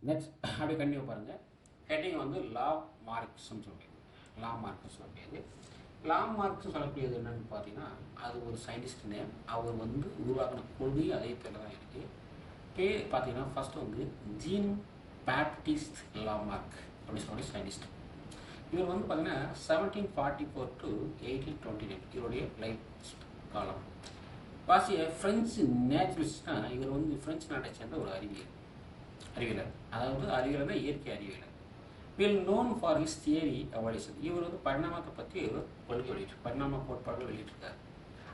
Next அப்படியே continue பாருங்கள். Heading வந்து லா மார்க்ஸ்ன்னு சொல்லுது. லா மார்க்ஸ் சொல்லக்கூடியது. லா மார்க்ஸ் சொல்லக்கூடியது என்னென்னு பார்த்தீங்கன்னா, அது ஒரு சயின்டிஸ்ட் நேம். அவர் வந்து உருவாக்கின கொள்கை அதே பேரில் தான் இருக்குது. பேர் பார்த்தீங்கன்னா ஃபஸ்ட்டு வந்து ஜீன் பேப்டிஸ்ட் லாமார்க் அப்படின்னு சொல்லி சயின்டிஸ்ட். இவர் வந்து பார்த்தீங்கன்னா 1744 to 1829 இவருடைய லைஃப் காலம். வாசிய ஃப்ரெஞ்சு நேச்சுரலிஸ்ட்னா இவர் வந்து ஃப்ரெஞ்சு நாட்டை சேர்ந்த ஒரு அறிவியலர். அதாவது அறிவியல்னா இயற்கை அறிவியலர். Well known for his theory evolution. இவர் வந்து பரிணாமத்தை பற்றி கொள்கை பரிணாம கோட்பாடுகள் வெளியிட்டிருக்காரு.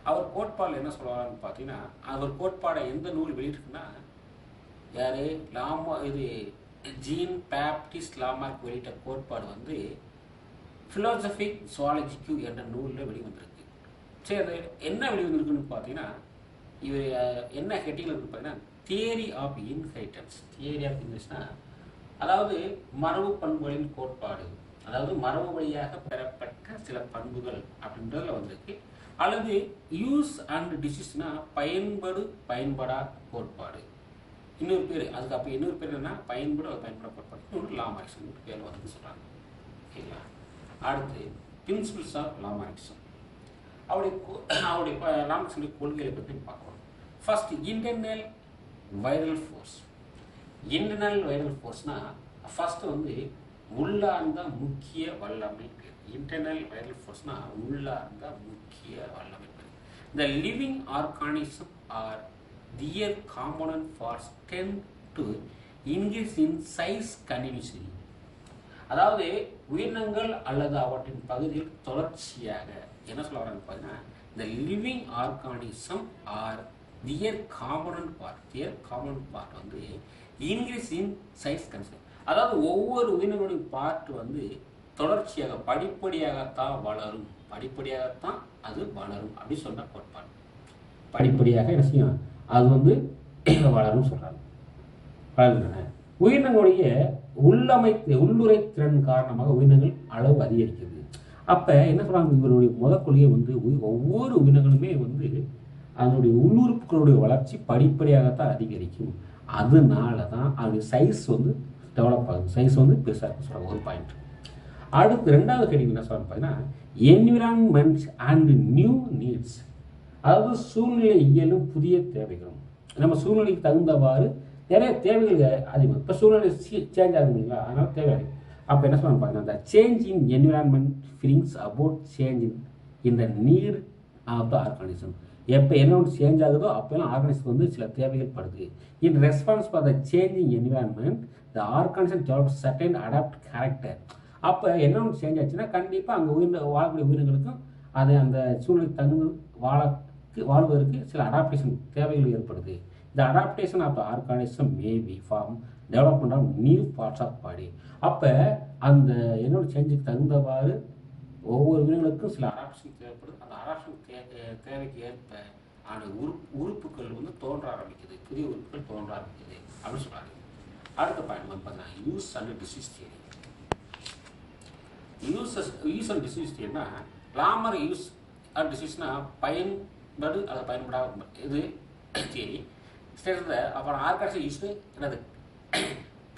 அவர் கோட்பாடு என்ன சொல்லுவாருன்னு பார்த்தீங்கன்னா, அவர் கோட்பாடை எந்த நூல் வெளியிட்டிருக்குன்னா, யார் இது ஜீன் பேப்டிஸ்ட் லாமார்க் வெளியிட்ட கோட்பாடு வந்து ஃபிலாசபிக் ஜுவாலஜிக்கு என்ற நூலில் வெளிவந்திருக்கு. சரி, அது என்ன வெளிவந்திருக்குன்னு பார்த்தீங்கன்னா, இவர் என்ன ஹெட்டிங்கில் இருக்குன்னு பார்த்தீங்கன்னா, theory of inheritance. Theory of இன்ஹெரிட்டன்ஸ்னா அதாவது மரபு பண்புகளின் கோட்பாடு, அதாவது மரபு வழியாக பெறப்பட்ட சில பண்புகள் அப்படின்றதுல வந்திருக்கு. அல்லது யூஸ் அண்ட் டிசிஸ்னா பயன்படா கோட்பாடு. இன்னொரு பேர் அதுக்கு அப்போ இன்னொரு பேர் என்னன்னா பயன்பட கோட்பாடு. இன்னொரு லா மார்க்சிசம் பேர் வந்து சொல்கிறாங்க. ஓகேங்களா? அடுத்து பிரின்சிபிள்ஸ் ஆஃப் லா மார்க்சிசம். அவருடைய லா மார்க்சிசம் கொள்கைகளை பற்றி பார்க்கணும். First internal vital force. Internal vital ஃபோர்ஸ்னா ஃபர்ஸ்ட் வந்து உள்ளார்ந்த முக்கிய வல்லமை. இன்டர்னல் வைரல் ஃபோர்ஸ்னா உள்ளார்ந்த முக்கிய வல்லமை. The living organism are their component force tend to increase in size continuously. அதாவது உயிரினங்கள் அல்லது அவற்றின் பகுதியில் தொடர்ச்சியாக என்ன சொல்ல வராங்க பார்த்தீங்கன்னா, the living organism are their component part வந்து increase in size continuously. அதாவது ஒவ்வொரு உயிரினங்களுடைய பார்ட் வந்து தொடர்ச்சியாக படிப்படியாகத்தான் வளரும், படிப்படியாகத்தான் அது வளரும் அப்படி சொன்ன கோட்பாடு. படிப்படியாக என்ன செய்யும், அது வந்து வளரும் சொல்றாங்க. வளர்கின்றன. உயிரினங்களுடைய உள்ளுரை திறன் காரணமாக உயிரினங்கள் அளவு அதிகரிக்கிறது. அப்ப என்ன சொல்றாங்க, இவருடைய கொள்கையை வந்து ஒவ்வொரு உயிரினங்களுமே வந்து அதனுடைய உள்ளுறுப்புகளுடைய வளர்ச்சி படிப்படியாகத்தான் அதிகரிக்கும். அதனால தான் அதனுடைய சைஸ் வந்து டெவலப் ஆகுது, சைஸ் வந்து பெருசாக இருக்கும் சொல்றாங்க. ஒரு பாயிண்ட். அடுத்து ரெண்டாவது கேள்வி என்ன சொல்றாங்க பார்த்தீங்கன்னா, என்விரான்மெண்ட் அண்ட் நியூ நீட்ஸ். அதாவது சூழ்நிலை இயலும் புதிய தேவைகளும். நம்ம சூழ்நிலைக்கு தகுந்தவாறு நிறைய தேவைகள் அதிகம். இப்போ சூழ்நிலை சேஞ்ச் ஆகுது இல்லைங்களா, அதனால தேவை அதிகம். அப்போ என்ன சொல்றாங்க பார்த்தீங்கன்னா, அந்த change in environment feelings about change in the need of the organism. எப்போ என்ன ஒன்று சேஞ்ச் ஆகுதோ அப்போல்லாம் ஆர்கானிசம் வந்து சில தேவைகள் படுது. In response for the changing environment the organism develop certain adapt character. அப்போ என்ன ஒன்று சேஞ்ச் ஆச்சுன்னா கண்டிப்பாக அங்கே வாழக்கூடிய உயிரினங்களுக்கும் அது அந்த சூழ்நிலைக்கு தகுந்த வாழ்வதற்கு சில அடாப்டேஷன் தேவைகள் ஏற்படுது. இந்த adaptation of the organism may be form development of new parts of body. அப்போ அந்த என்னோட சேஞ்சுக்கு தகுந்தவாறு ஒவ்வொரு உயிரினங்களுக்கும் சில அடாப்டேஷன் தேவைப்படுது. அந்த அடாப்டேஷன் தேவைக்கு ஏற்ப அந்த உறுப்புகள் வந்து தோன்ற ஆரம்பிக்குது, புதிய உறுப்புகள் தோன்ற ஆரம்பிக்குது அப்படின்னு சொல்கிறாங்க. அடுத்த பாயிண்ட் வந்து பார்த்தீங்கன்னா use and disuse theory. Use and disuse தியரினா லாமர் யூஸ் அண்ட் டிசீஸ்னா பயன்படு அதை பயன்படாத இது தியரி. அப்புறம் ஆர்கானிசம் யூஸ் என்னது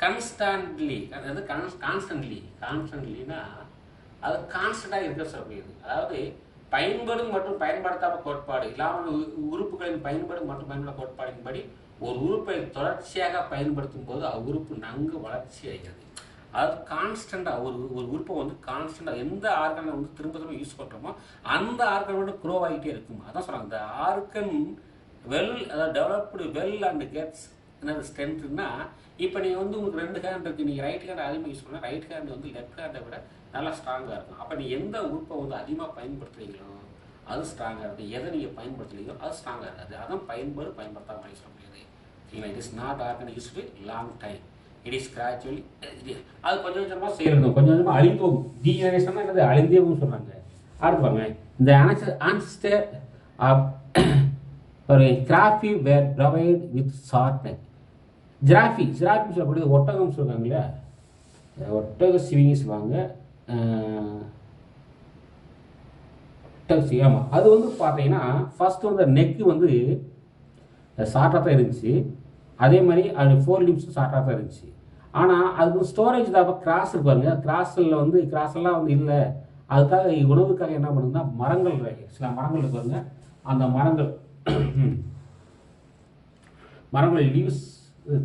கான்ஸ்டன்ட்லி, அதாவது கான்ஸ்டன்ட்லினா அது கான்ஸ்டண்டாக இருக்க சொல்லக்கூடியது. அதாவது பயன்படும் மற்றும் பயன்படுத்தாத கோட்பாடு இல்லாமல் உறுப்புகளின் பயன்படும் மற்றும் பயன்பட கோட்பாடின்படி ஒரு உறுப்பை தொடர்ச்சியாக பயன்படுத்தும் போது உறுப்பு நன்கு வளர்ச்சி அடைகிறது. அதாவது கான்ஸ்டண்டாக ஒரு உறுப்பை வந்து கான்ஸ்டண்டாக எந்த ஆர்கனை வந்து திரும்ப திரும்ப யூஸ் பண்ணுறோமோ அந்த ஆர்கன் வந்து க்ரோ ஆகிட்டே இருக்கும். அதான் சொல்கிறாங்க, இந்த ஆர்கன் அதாவது டெவலப்டு வெல் அண்ட் கெட்ஸ் என்னது ஸ்ட்ரென்த்னா, இப்போ நீங்கள் வந்து உங்களுக்கு 2 ஹேண்ட் இருக்குது, நீங்கள் ரைட் ஹேண்ட் அதிகமாக யூஸ் பண்ணால் ரைட் ஹேண்ட் வந்து லெஃப்ட் ஹேண்டை விட நல்லா ஸ்ட்ராங்காக இருக்கும். அப்போ நீ எந்த உறுப்பை வந்து அதிகமாக பயன்படுத்துறீங்களோ அது ஸ்ட்ராங்காக இருக்குது, எதை நீங்கள் பயன்படுத்துறீங்களோ அது ஸ்ட்ராங்காக இருக்காது. அதான் பயன்படுத்தாமல் யூஸ் பண்ண முடியாது. சரிங்களா? It is not organ used long time, it is gradually. அது கொஞ்சம் கொஞ்சமாக செய்யறது, கொஞ்சம் கொஞ்சமாக அழிந்து போகும். டீஜெனரேஷன் என்னது அழிந்தே போகும் சொல்கிறாங்க. அடுத்துவாங்க இந்த ancestor of giraffe were provide with short neck. Giraffe சொல்லக்கூடிய ஒட்டகம் சொல்கிறாங்க இல்லையா, ஒட்டக சிவிங்கி சொல்லுவாங்க. ஆமாம், அது வந்து பார்த்தீங்கன்னா ஃபர்ஸ்ட் வந்து நெக்கு வந்து ஷார்ட்டாக தான் இருந்துச்சு. அதே மாதிரி அது 4 லிம்ஸும் ஷார்ட்டாக தான் இருந்துச்சு. ஆனால் அதுக்கு ஸ்டோரேஜ் தான் கிராஸ் இருப்பாருங்க. கிராஸில் வந்து கிராஸெல்லாம் வந்து இல்லை. அதுக்காக உணவுக்காக என்ன பண்ணுதுன்னா மரங்கள், சில மரங்கள் இருப்பாருங்க. அந்த மரங்கள் லீவ்ஸ்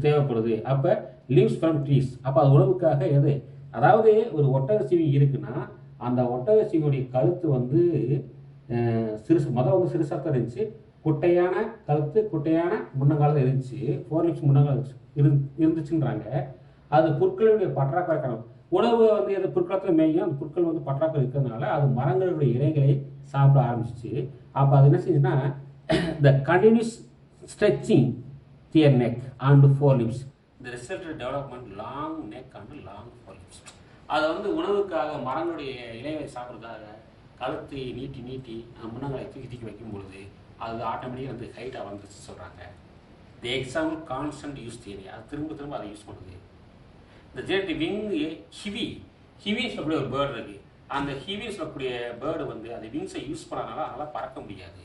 தேவைப்படுது. அப்போ லீவ்ஸ் ஃப்ரம் ட்ரீஸ். அப்போ அது உணவுக்காக எது, அதாவது ஒரு ஒட்டகச்சிவி இருக்குன்னா அந்த ஒட்டகச்சிவியுடைய கழுத்து வந்து முதல் வந்து சிறுசாக தான் இருந்துச்சு. குட்டையான கழுத்து, குட்டையான முன்னங்காலம் இருந்துச்சு. 4 லிப்ஸ் முன்னங்கால் இருந்துச்சுன்றாங்க. அது புற்களுடைய பற்றாக்குறை காரணம். உணவு வந்து எது புற்களத்தில் மேயும், அந்த புற்கள் வந்து பற்றாக்குறை இருக்கிறதுனால அது மரங்களுடைய இலைகளை சாப்பிட ஆரம்பிச்சிச்சு. அப்போ அது என்ன செஞ்சுன்னா the continuous stretching their neck and 4 limbs the result development long neck and long 4 limbs. அதை வந்து உணவுக்காக மரங்களுடைய இலைகளை சாப்பிட்றதுக்காக கழுத்தை நீட்டி நீட்டி முன்னங்களை தூக்கி வைக்கும் பொழுது அது ஆட்டோமேட்டிக்காக வந்து ஹைட்டாக வந்துருச்சு சொல்கிறாங்க. The example constant use theory, அது திரும்ப அதை யூஸ் பண்ணுது. இந்த ஜெனட் விங் ஹிவின்னு சொல்லக்கூடிய ஒரு பேர்டு இருக்குது. அந்த ஹிவின்னு சொல்லக்கூடிய பேர்டு வந்து அந்த விங்ஸை யூஸ் பண்ணனால அதனால் பறக்க முடியாது.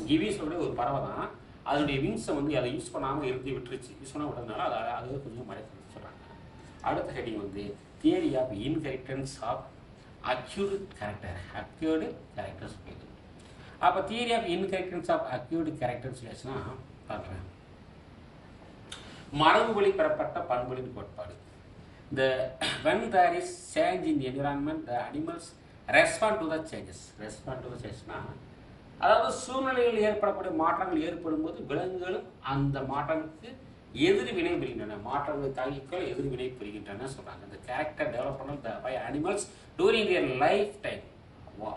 ஹிவின்னு சொல்லக்கூடிய ஒரு பறவை தான், அதனுடைய விங்ஸை வந்து அதை யூஸ் பண்ணாமல் இருந்து விட்டுருச்சு. யூஸ் பண்ணாமல் விட்டதுனால அது கொஞ்சம் மறைச்சு சொல்கிறாங்க. அடுத்த ஹெட்டிங் வந்து theory of inheritance of acquired characters போயிடுது. அப்போ theory of inheritance of acquired characters இல்லைச்சுன்னா பார்க்குறேன். மரபு வழி பெறப்பட்ட பண்புகளின் கோட்பாடு. When there is change in the environment, the animals respond to the changes. அதாவது சூழ்நிலையில் ஏற்படக்கூடிய மாற்றங்கள் ஏற்படும் போது விலங்குகளும் அந்த மாற்றங்களுக்கு எதிர்வினை புரிகின்றன. மாற்றங்களை தாக்கிக்கள் எதிர்வினை புரிகின்றன சொல்றாங்க. இந்த character development by animals during their life time.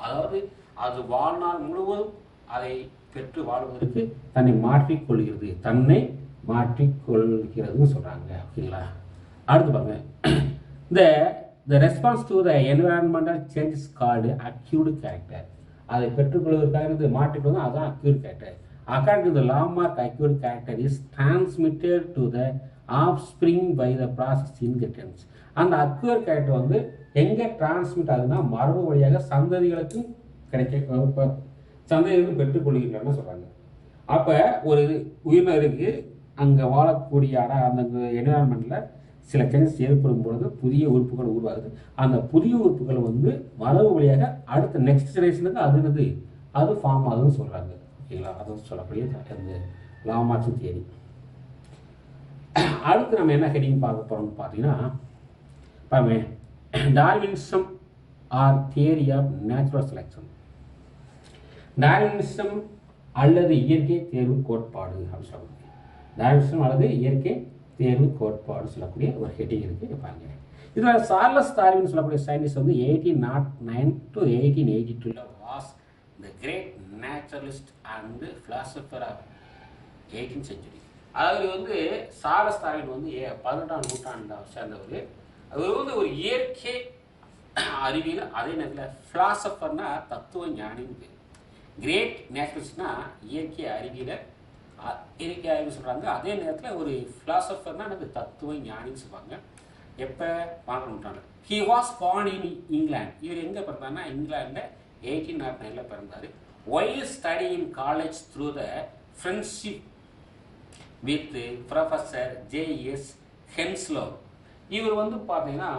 அதாவது அது வாழ்நாள் முழுவதும் அதை பெற்று வாழ்வதற்கு தன்னை மாற்றிக்கொள்கிறதுன்னு சொல்றாங்க. ஓகேங்களா? அடுத்து பாருங்க. The response to the environmental change is called acute character. அதை பெற்றுக்கொள்வதற்காக மாற்றிக்கொள்வது அதுதான் acute character. According to the Lamarck, acute character is transmitted to the offspring by the process inheritance. அந்த acute character வந்து எங்க டிரான்ஸ்மிட் ஆகுதுன்னா மரபு வழியாக சந்ததிகளுக்கும் சந்ததிகளுக்கும் பெற்றுக்கொள்கின்றன சொல்றாங்க. அப்ப ஒரு உயிரினருக்கு அங்க வாழக்கூடிய அந்த என்விரான்மெண்ட்ல சில சேஞ்சஸ் ஏற்படும் பொழுது புதிய உறுப்புகள் உருவாகுது. அந்த புதிய உறுப்புகள் வந்து மரபு வழியாக அடுத்த நெக்ஸ்ட் ஜெனரேஷனுக்கு அது ஃபார்ம் ஆகுதுன்னு சொல்றாங்க. ஓகேங்களா? அது சொல்லக்கூடிய அந்த லாமார்க்ஸ் தியரி. அடுத்து நம்ம என்ன ஹெட்டிங் பார்க்க போறோம்னு பார்த்தீங்கன்னா பாருங்க, Darwinism or theory of natural selection. Darwinism அல்லது இயற்கை தேர்வு கோட்பாடு அப்படின்னு சொல்லுவாங்க. டார்வினிசம் அல்லது இயற்கை தேர்வு கோட்பாடு சொல்லக்கூடிய ஒரு ஹெட்டிங் இருக்குது பாருங்க. இதில் சார்லஸ் டார்வின் சொல்லக்கூடிய சயின்டிஸ்ட் வந்து 1809 to 1882 was the great naturalist and philosopher of 18th century. அதாவது வந்து சார்லஸ் டார்வின் வந்து 18ஆம் நூற்றாண்டை சேர்ந்தவர். அவர் வந்து ஒரு இயற்கை அறிவியல், அதே நேரத்தில் பிலாசபர்னா தத்துவ ஞானின்னு. கிரேட் நேச்சுரலிஸ்ட்னா இயற்கை அறிவியலை இயற்கை அறிவு சொல்கிறாங்க. அதே நேரத்தில் ஒரு ஃபிலாசபர்னா எனக்கு தத்துவ ஞானின்னு சொல்லுவாங்க. எப்போ 18ஆம் நூற்றாண்டு. He was born in England. இவர் எங்கே பிறந்தாருன்னா இங்கிலாண்டில் 1809 பிறந்தார். While study in college through the friendship with professor J S. Henslow. இவர் வந்து பார்த்தீங்கன்னா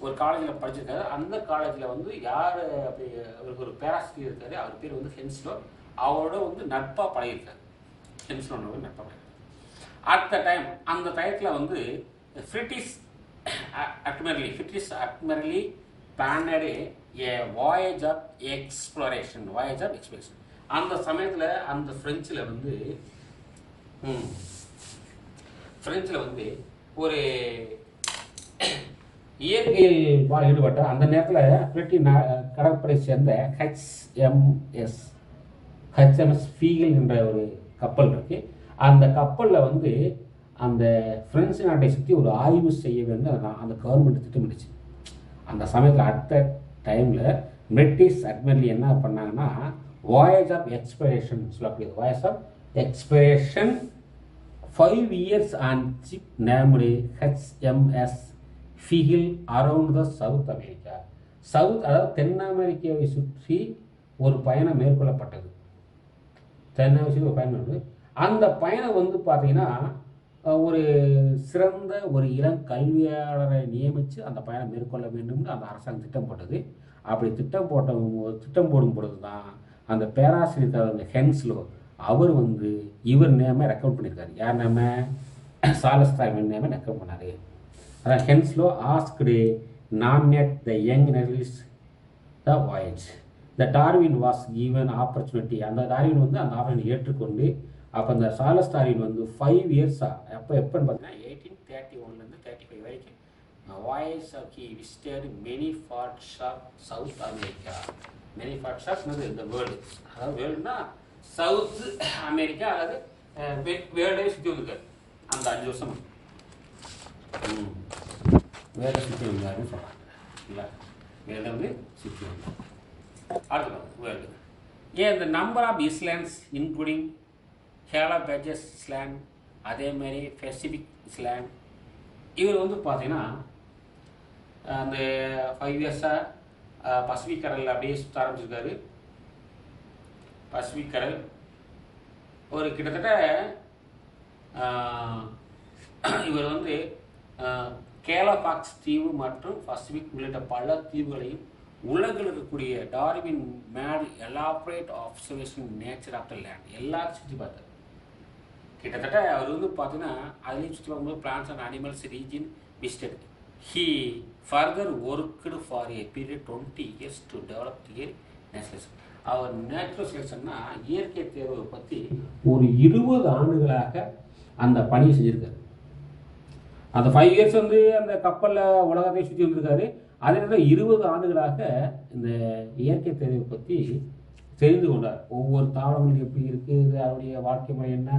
ஒரு காலேஜில் படிச்சிருக்காரு. அந்த காலேஜில் வந்து யார் அப்படி அவருக்கு ஒரு பேராசிரியர் இருக்காரு, அவர் பேர் வந்து ஹென்ஸ்லோ. அவரோட வந்து நட்பாக பழகிருக்காரு. ஹென்ஸ்லோனோட நட்பாக பழகிருக்காரு. அட் த டைம் அந்த டயத்தில் வந்து British admiralty planned a voyage of exploration. அந்த சமயத்தில் அந்த ஃப்ரெஞ்சில் வந்து ஒரு இயற்கையில் ஈடுபட்ட அந்த நேரத்தில் பிரிட்டிஷ் கடற்படை சேர்ந்த HMS ஃபீகல் என்ற ஒரு கப்பல் இருக்கு. அந்த கப்பலில் வந்து அந்த பிரெஞ்சு நாட்டை சுற்றி ஒரு ஆய்வு செய்ய வேண்டும் அந்த கவர்மெண்ட் திட்டமிடுச்சு. அந்த சமயத்தில் அடுத்த டைமில் பிரிட்டிஷ் அட்மிரலி என்ன பண்ணாங்கன்னா வாயேஜ் ஆஃப் எக்ஸ்பிளரேஷன் சொல்லக்கூடிய voyage of exploration 5 years on ship named HMS Beagle around the south America. அதாவது தென் அமெரிக்காவை சுற்றி ஒரு பயணம் மேற்கொள்ளப்பட்டது. அந்த பயணம் வந்து பார்த்தீங்கன்னா ஒரு சிறந்த ஒரு இளம் கல்வியாளரை நியமித்து அந்த பயணம் மேற்கொள்ள வேண்டும்னு அந்த அரசாங்கம் திட்டம் போட்டது. அப்படி திட்டம் போடும் பொழுது தான் அந்த பேராசிரியர் அந்த ஹென்ஸ்லோ அவர் வந்து இவர் நேமை ரெக்கமெண்ட் பண்ணியிருக்காரு. யார் நேமை? சார்லஸ் டார்வின் நேமை ரெக்கமெண்ட் பண்ணார். அதான் Henslow asked nominate the young naturalist the voyage. The Darwin was given opportunity. அந்த டார்வின் வந்து அந்த ஆப்பர்ச்சுனிட்டி ஏற்றுக்கொண்டு அப்போ அந்த சார்லஸ் டார்வின் வந்து 5 இயர்ஸாக எப்போன்னு பார்த்தீங்கன்னா 1831லேருந்து 35 வரைக்கும் voyage of he visited many parts of South America. Many parts of இந்த வேர்ல்டு, அதாவது வேர்ல்டுனா சவுத் அமெரிக்கா, அதாவது வேர்ல்டே சுற்றி வந்துருக்காரு அந்த 5 வருஷம். வேர்ல்டை சுற்றி வந்தாருன்னு சொல்கிறாங்க இல்லை, வேர்ல்டை வந்து சுற்றி வந்தார். அடுத்து வேர்ல்டு ஏன் இந்த நம்பர் ஆஃப் இஸ்லாண்ட்ஸ் இன்க்ளூடிங் கேலபேஜஸ் இஸ்லாண்ட், அதேமாரி பெசிபிக் இஸ்லாண்ட். இவர் வந்து பார்த்தீங்கன்னா அந்த 5 இயர்ஸாக பசிபிக் கடலில் அப்படியே சுற்ற ஆரம்பிச்சிருக்காரு. பசிபிக் கடல் ஒரு கிட்டத்தட்ட இவர் வந்து கேலபாக்ஸ் தீவு மற்றும் பசிபிக் உள்ளிட்ட பல தீவுகளையும் உலகில் இருக்கக்கூடிய Darwin made elaborate observation nature of the land எல்லாத்தையும் சுற்றி பார்த்தார். கிட்டத்தட்ட அவர் வந்து பார்த்தீங்கன்னா அதுலேயும் சுற்றி பார்க்கும்போது plants and animals region visited. He further worked for a period 20 years to develop theory natural. அவர் நேச்சுரல் செலெக்ஷன்னா இயற்கை தேர்வை பற்றி ஒரு 20 ஆண்டுகளாக அந்த பணியை செஞ்சுருக்காரு. அந்த 5 இயர்ஸ் வந்து அந்த கப்பலில் உலகத்தை சுற்றி வந்திருக்காரு. அதே நேரத்தில் 20 ஆண்டுகளாக இந்த இயற்கை தேர்வை பற்றி தெரிந்து கொண்டார். ஒவ்வொரு தாவரங்களும் எப்படி இருக்குது, அவருடைய வாழ்க்கை முறை என்ன,